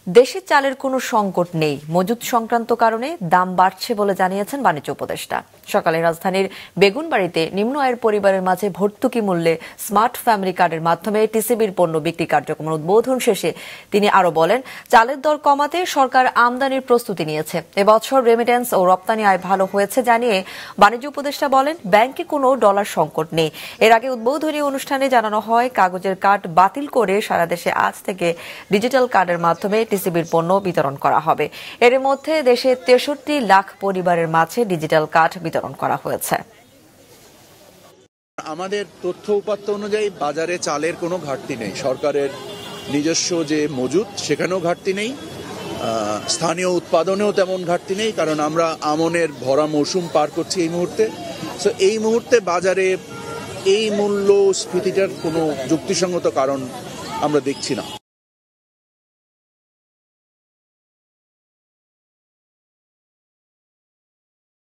দেশে চালের কোনো সংকট নেই, মজুত সংক্রান্ত কারণে দাম বাড়ছে বলে জানিয়েছেন বাণিজ্য উপদেষ্টা। সকালে রাজধানীর বেগুনবাড়িতে নিম্ন আয়ের পরিবারের মাঝে ভর্তুকি মূল্যে স্মার্ট ফ্যামিলি কার্ডের মাধ্যমে টিসিবির পণ্য বিক্রি কার্যক্রমের উদ্বোধন শেষে তিনি আরো বলেন, চালের দর কমাতে সরকার আমদানির প্রস্তুতি নিয়েছে। এবছর রেমিটেন্স ও রপ্তানি আয় ভালো হয়েছে জানিয়ে বাণিজ্য উপদেষ্টা বলেন, ব্যাংকে কোনো ডলার সংকট নেই। এর আগে উদ্বোধনী অনুষ্ঠানে জানানো হয়, কাগজের কার্ড বাতিল করে সারা দেশে আজ থেকে ডিজিটাল কার্ডের মাধ্যমে টিসিবির পণ্য বিতরণ করা হবে। এর মধ্যে দেশে ৬৩ লাখ পরিবারের মাঝে ডিজিটাল কার্ড বিতরণ করা হয়েছে। আমাদের তথ্য উপাত্ত অনুযায়ী বাজারে চালের কোনো ঘাটতি নেই। সরকারের নিজস্ব যে মজুদ সেখানেও ঘাটতি নেই, স্থানীয় উৎপাদনেও তেমন ঘাটতি নেই, কারণ আমরা আমনের ভরা মৌসুম পার করছি এই মুহূর্তে। সো এই মুহূর্তে বাজারে এই মূল্যস্ফীতিটার কোনো যুক্তিসঙ্গত কারণ আমরা দেখছি না।